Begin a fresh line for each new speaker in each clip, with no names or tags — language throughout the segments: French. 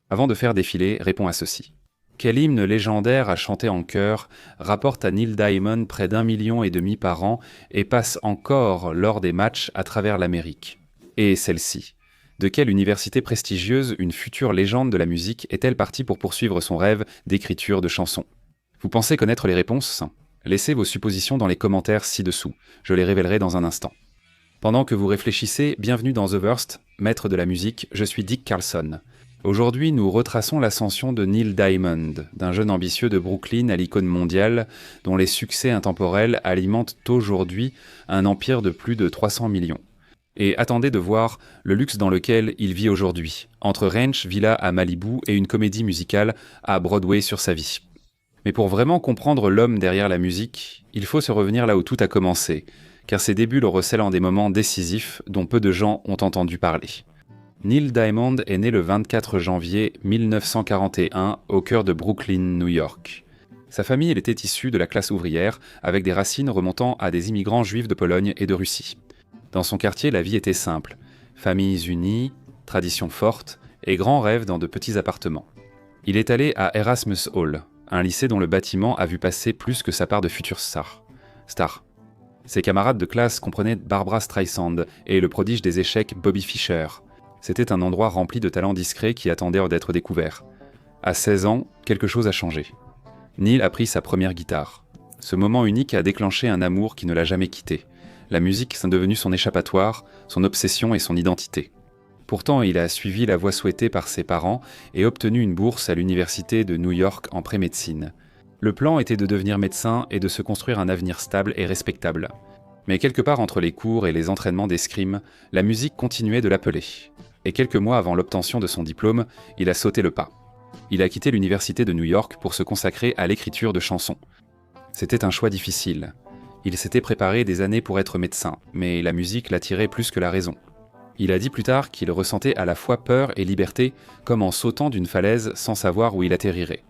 Avant de faire défiler, réponds à ceci. Quel hymne légendaire à chanter en chœur rapporte à Neil Diamond près d'1,5 million par an et passe encore lors des matchs à travers l'Amérique? Et celle-ci. De quelle université prestigieuse une future légende de la musique est-elle partie pour poursuivre son rêve d'écriture de chansons? Vous pensez connaître les réponses? Laissez vos suppositions dans les commentaires ci-dessous. Je les révélerai dans un instant. Pendant que vous réfléchissez, bienvenue dans The Worst, maître de la musique, je suis Dick Carlson. Aujourd'hui, nous retraçons l'ascension de Neil Diamond, d'un jeune ambitieux de Brooklyn à l'icône mondiale, dont les succès intemporels alimentent aujourd'hui un empire de plus de 300 millions. Et attendez de voir le luxe dans lequel il vit aujourd'hui, entre ranch, villa à Malibu et une comédie musicale à Broadway sur sa vie. Mais pour vraiment comprendre l'homme derrière la musique, il faut se revenir là où tout a commencé, car ses débuts le recèlent en des moments décisifs dont peu de gens ont entendu parler. Neil Diamond est né le 24 janvier 1941 au cœur de Brooklyn, New York. Sa famille était issue de la classe ouvrière, avec des racines remontant à des immigrants juifs de Pologne et de Russie. Dans son quartier, la vie était simple. Familles unies, traditions fortes et grands rêves dans de petits appartements. Il est allé à Erasmus Hall, un lycée dont le bâtiment a vu passer plus que sa part de futures stars. Ses camarades de classe comprenaient Barbra Streisand et le prodige des échecs Bobby Fischer. C'était un endroit rempli de talents discrets qui attendaient d'être découverts. À 16 ans, quelque chose a changé. Neil a pris sa première guitare. Ce moment unique a déclenché un amour qui ne l'a jamais quitté. La musique est devenue son échappatoire, son obsession et son identité. Pourtant, il a suivi la voie souhaitée par ses parents et obtenu une bourse à l'université de New York en pré-médecine. Le plan était de devenir médecin et de se construire un avenir stable et respectable. Mais quelque part entre les cours et les entraînements d'escrime, la musique continuait de l'appeler. Et quelques mois avant l'obtention de son diplôme, il a sauté le pas. Il a quitté l'université de New York pour se consacrer à l'écriture de chansons. C'était un choix difficile. Il s'était préparé des années pour être médecin, mais la musique l'attirait plus que la raison. Il a dit plus tard qu'il ressentait à la fois peur et liberté, comme en sautant d'une falaise sans savoir où il atterrirait.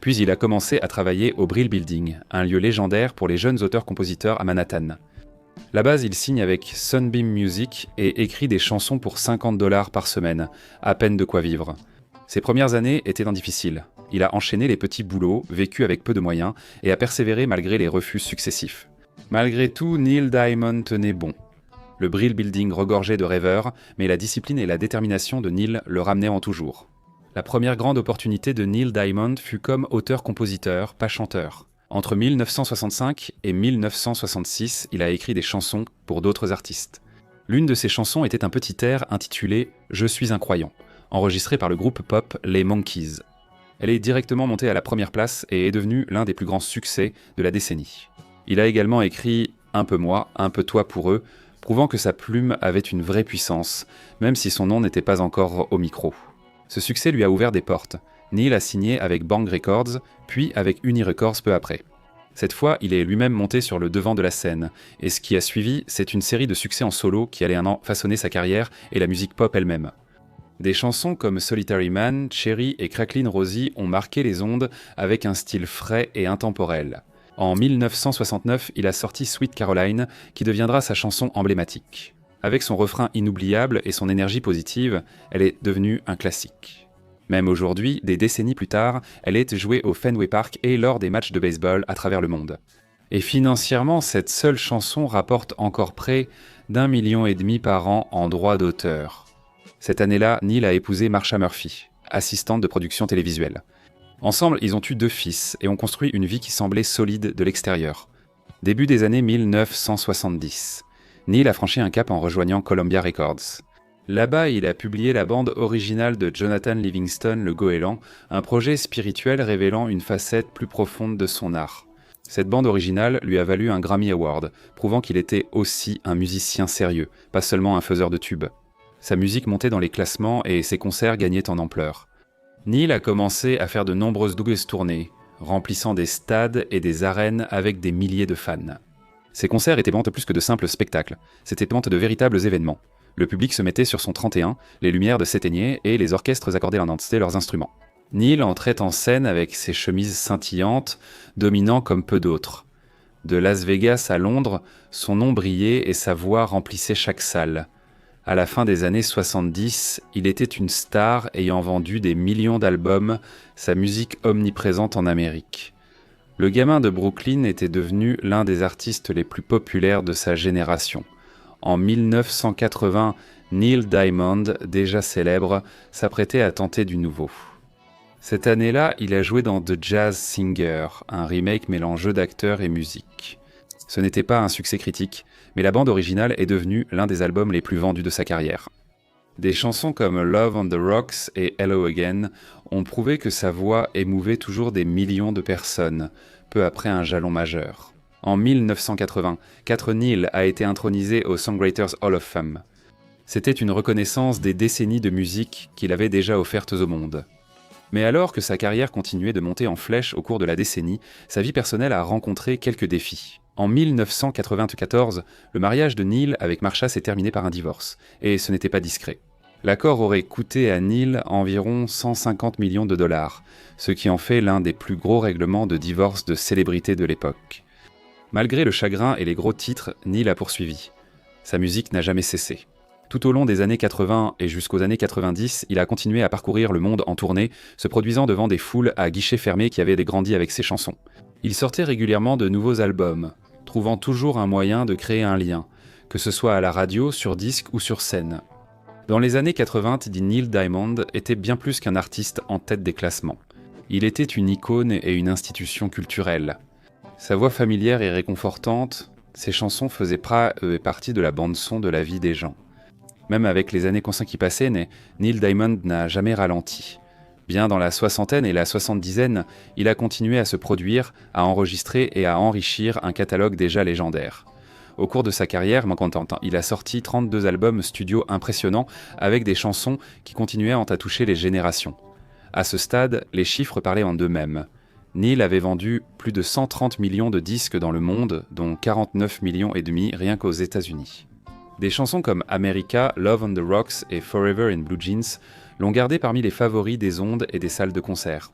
Puis il a commencé à travailler au Brill Building, un lieu légendaire pour les jeunes auteurs-compositeurs à Manhattan. Là-bas, il signe avec Sunbeam Music et écrit des chansons pour $50 par semaine, à peine de quoi vivre. Ses premières années étaient difficiles. Il a enchaîné les petits boulots, vécu avec peu de moyens, et a persévéré malgré les refus successifs. Malgré tout, Neil Diamond tenait bon. Le Brill Building regorgeait de rêveurs, mais la discipline et la détermination de Neil le ramenaient en toujours. La première grande opportunité de Neil Diamond fut comme auteur-compositeur, pas chanteur. Entre 1965 et 1966, il a écrit des chansons pour d'autres artistes. L'une de ces chansons était un petit air intitulé « Je suis un croyant », enregistré par le groupe pop Les Monkees. Elle est directement montée à la première place et est devenue l'un des plus grands succès de la décennie. Il a également écrit « Un peu moi, un peu toi pour eux », prouvant que sa plume avait une vraie puissance, même si son nom n'était pas encore au micro. Ce succès lui a ouvert des portes. Neil a signé avec Bang Records, puis avec Uni Records peu après. Cette fois, il est lui-même monté sur le devant de la scène, et ce qui a suivi, c'est une série de succès en solo qui allait façonner sa carrière et la musique pop elle-même. Des chansons comme Solitary Man, Cherry et Cracklin' Rosie ont marqué les ondes avec un style frais et intemporel. En 1969, il a sorti Sweet Caroline, qui deviendra sa chanson emblématique. Avec son refrain inoubliable et son énergie positive, elle est devenue un classique. Même aujourd'hui, des décennies plus tard, elle est jouée au Fenway Park et lors des matchs de baseball à travers le monde. Et financièrement, cette seule chanson rapporte encore près d'1,5 million par an en droits d'auteur. Cette année-là, Neil a épousé Marsha Murphy, assistante de production télévisuelle. Ensemble, ils ont eu 2 fils et ont construit une vie qui semblait solide de l'extérieur. Début des années 1970, Neil a franchi un cap en rejoignant Columbia Records. Là-bas, il a publié la bande originale de Jonathan Livingston le Goéland, un projet spirituel révélant une facette plus profonde de son art. Cette bande originale lui a valu un Grammy Award, prouvant qu'il était aussi un musicien sérieux, pas seulement un faiseur de tubes. Sa musique montait dans les classements et ses concerts gagnaient en ampleur. Neil a commencé à faire de nombreuses doubles tournées, remplissant des stades et des arènes avec des milliers de fans. Ces concerts étaient plus que de simples spectacles, c'était de véritables événements. Le public se mettait sur son 31, les lumières s'éteignaient et les orchestres accordaient l'intensité leurs instruments. Neil entrait en scène avec ses chemises scintillantes, dominant comme peu d'autres. De Las Vegas à Londres, son nom brillait et sa voix remplissait chaque salle. À la fin des années 70, il était une star ayant vendu des millions d'albums, sa musique omniprésente en Amérique. Le gamin de Brooklyn était devenu l'un des artistes les plus populaires de sa génération. En 1980, Neil Diamond, déjà célèbre, s'apprêtait à tenter du nouveau. Cette année-là, il a joué dans The Jazz Singer, un remake mêlant jeu d'acteur et musique. Ce n'était pas un succès critique, mais la bande originale est devenue l'un des albums les plus vendus de sa carrière. Des chansons comme Love on the Rocks et Hello Again ont prouvé que sa voix émouvait toujours des millions de personnes, peu après un jalon majeur. En 1984, Neil a été intronisé au Songwriters Hall of Fame. C'était une reconnaissance des décennies de musique qu'il avait déjà offertes au monde. Mais alors que sa carrière continuait de monter en flèche au cours de la décennie, sa vie personnelle a rencontré quelques défis. En 1994, le mariage de Neil avec Marsha s'est terminé par un divorce, et ce n'était pas discret. L'accord aurait coûté à Neil environ 150 millions de dollars, ce qui en fait l'un des plus gros règlements de divorce de célébrités de l'époque. Malgré le chagrin et les gros titres, Neil a poursuivi. Sa musique n'a jamais cessé. Tout au long des années 80 et jusqu'aux années 90, il a continué à parcourir le monde en tournée, se produisant devant des foules à guichets fermés qui avaient grandi avec ses chansons. Il sortait régulièrement de nouveaux albums, trouvant toujours un moyen de créer un lien, que ce soit à la radio, sur disque ou sur scène. Dans les années 80, Neil Diamond était bien plus qu'un artiste en tête des classements. Il était une icône et une institution culturelle. Sa voix familière et réconfortante, ses chansons faisaient partie de la bande-son de la vie des gens. Même avec les années qui passaient, Neil Diamond n'a jamais ralenti. Bien dans la soixantaine et la soixante-dizaine, il a continué à se produire, à enregistrer et à enrichir un catalogue déjà légendaire. Au cours de sa carrière, il a sorti 32 albums studio impressionnants avec des chansons qui continuaient à toucher les générations. À ce stade, les chiffres parlaient en d'eux-mêmes. Neil avait vendu plus de 130 millions de disques dans le monde, dont 49 millions et demi rien qu'aux États-Unis. Des chansons comme America, Love on the Rocks et Forever in Blue Jeans l'ont gardé parmi les favoris des ondes et des salles de concert.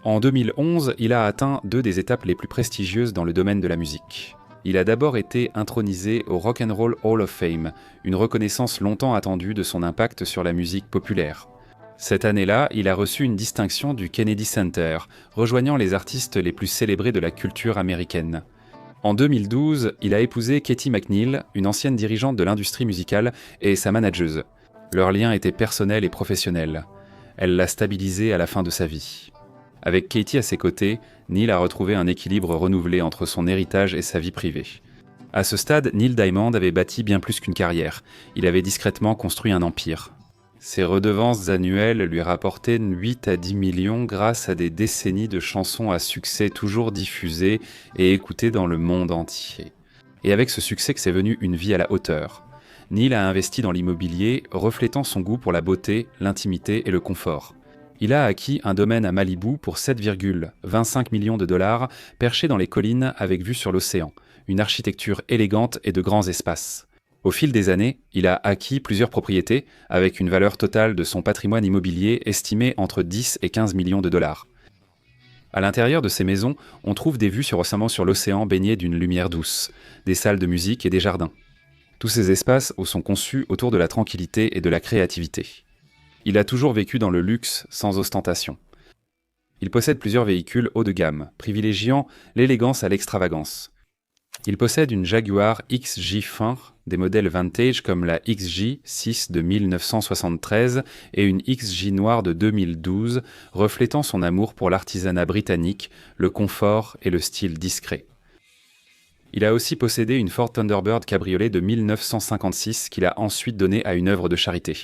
En 2011, il a atteint 2 des étapes les plus prestigieuses dans le domaine de la musique. Il a d'abord été intronisé au Rock and Roll Hall of Fame, une reconnaissance longtemps attendue de son impact sur la musique populaire. Cette année-là, il a reçu une distinction du Kennedy Center, rejoignant les artistes les plus célébrés de la culture américaine. En 2012, il a épousé Katie McNeil, une ancienne dirigeante de l'industrie musicale et sa manageuse. Leur lien était personnel et professionnel. Elle l'a stabilisé à la fin de sa vie. Avec Katie à ses côtés, Neil a retrouvé un équilibre renouvelé entre son héritage et sa vie privée. À ce stade, Neil Diamond avait bâti bien plus qu'une carrière. Il avait discrètement construit un empire. Ses redevances annuelles lui rapportaient 8 à 10 millions grâce à des décennies de chansons à succès toujours diffusées et écoutées dans le monde entier. Et avec ce succès que c'est venu une vie à la hauteur. Neil a investi dans l'immobilier, reflétant son goût pour la beauté, l'intimité et le confort. Il a acquis un domaine à Malibu pour 7,25 millions de dollars, perché dans les collines avec vue sur l'océan, une architecture élégante et de grands espaces. Au fil des années, il a acquis plusieurs propriétés, avec une valeur totale de son patrimoine immobilier estimée entre 10 et 15 millions de dollars. À l'intérieur de ces maisons, on trouve des vues sur l'océan baignées d'une lumière douce, des salles de musique et des jardins. Tous ces espaces sont conçus autour de la tranquillité et de la créativité. Il a toujours vécu dans le luxe, sans ostentation. Il possède plusieurs véhicules haut de gamme, privilégiant l'élégance à l'extravagance. Il possède une Jaguar XJ fin, des modèles vintage comme la XJ6 de 1973 et une XJ noire de 2012, reflétant son amour pour l'artisanat britannique, le confort et le style discret. Il a aussi possédé une Ford Thunderbird cabriolet de 1956 qu'il a ensuite donnée à une œuvre de charité.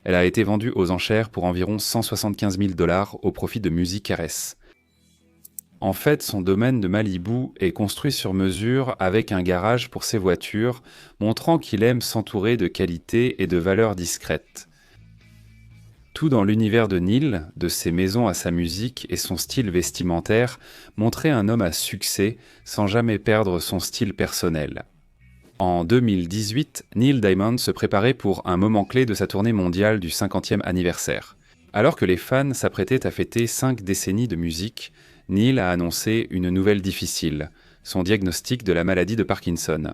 Elle a été vendue aux enchères pour environ 175 000 $ au profit de Music RS. En fait, son domaine de Malibu est construit sur mesure avec un garage pour ses voitures, montrant qu'il aime s'entourer de qualité et de valeurs discrètes. Tout dans l'univers de Neil, de ses maisons à sa musique et son style vestimentaire, montrait un homme à succès sans jamais perdre son style personnel. En 2018, Neil Diamond se préparait pour un moment clé de sa tournée mondiale du 50e anniversaire. Alors que les fans s'apprêtaient à fêter 5 décennies de musique, Neil a annoncé une nouvelle difficile, son diagnostic de la maladie de Parkinson.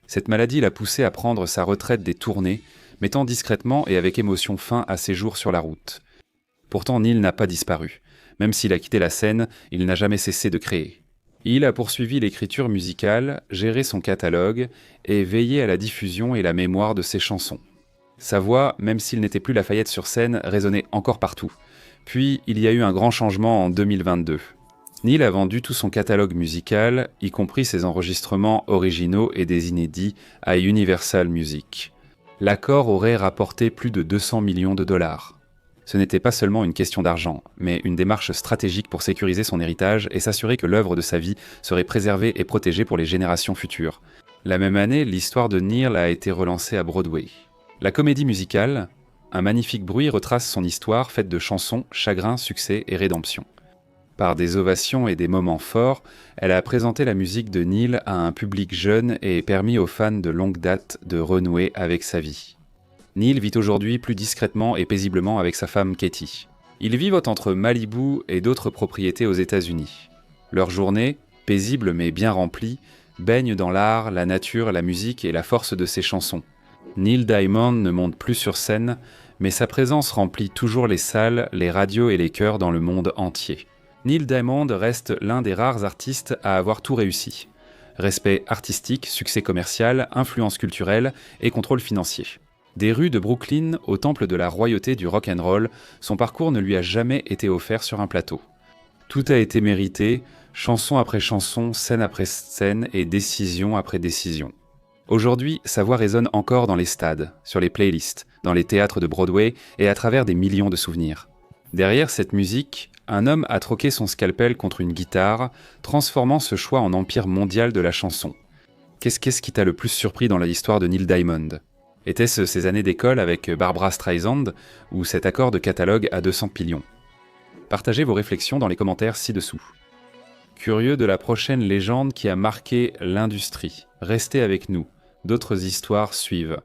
Cette maladie l'a poussé à prendre sa retraite des tournées, mettant discrètement et avec émotion fin à ses jours sur la route. Pourtant, Neil n'a pas disparu. Même s'il a quitté la scène, il n'a jamais cessé de créer. Il a poursuivi l'écriture musicale, géré son catalogue et veillé à la diffusion et la mémoire de ses chansons. Sa voix, même s'il n'était plus Lafayette sur scène, résonnait encore partout. Puis, il y a eu un grand changement en 2022. Neil a vendu tout son catalogue musical, y compris ses enregistrements originaux et des inédits, à Universal Music. L'accord aurait rapporté plus de 200 millions de dollars. Ce n'était pas seulement une question d'argent, mais une démarche stratégique pour sécuriser son héritage et s'assurer que l'œuvre de sa vie serait préservée et protégée pour les générations futures. La même année, l'histoire de Neil a été relancée à Broadway. La comédie musicale, Un magnifique bruit, retrace son histoire faite de chansons, chagrin, succès et rédemption. Par des ovations et des moments forts, elle a présenté la musique de Neil à un public jeune et permis aux fans de longue date de renouer avec sa vie. Neil vit aujourd'hui plus discrètement et paisiblement avec sa femme Katie. Ils vivent entre Malibu et d'autres propriétés aux États-Unis. Leurs journées, paisibles mais bien remplies, baignent dans l'art, la nature, la musique et la force de ses chansons. Neil Diamond ne monte plus sur scène, mais sa présence remplit toujours les salles, les radios et les chœurs dans le monde entier. Neil Diamond reste l'un des rares artistes à avoir tout réussi. Respect artistique, succès commercial, influence culturelle et contrôle financier. Des rues de Brooklyn au temple de la royauté du rock'n'roll, son parcours ne lui a jamais été offert sur un plateau. Tout a été mérité, chanson après chanson, scène après scène et décision après décision. Aujourd'hui, sa voix résonne encore dans les stades, sur les playlists, dans les théâtres de Broadway et à travers des millions de souvenirs. Derrière cette musique, un homme a troqué son scalpel contre une guitare, transformant ce choix en empire mondial de la chanson. Qu'est-ce qui t'a le plus surpris dans l'histoire de Neil Diamond ? Était-ce ces années d'école avec Barbra Streisand ou cet accord de catalogue à 200 millions ? Partagez vos réflexions dans les commentaires ci-dessous. Curieux de la prochaine légende qui a marqué l'industrie, restez avec nous, d'autres histoires suivent.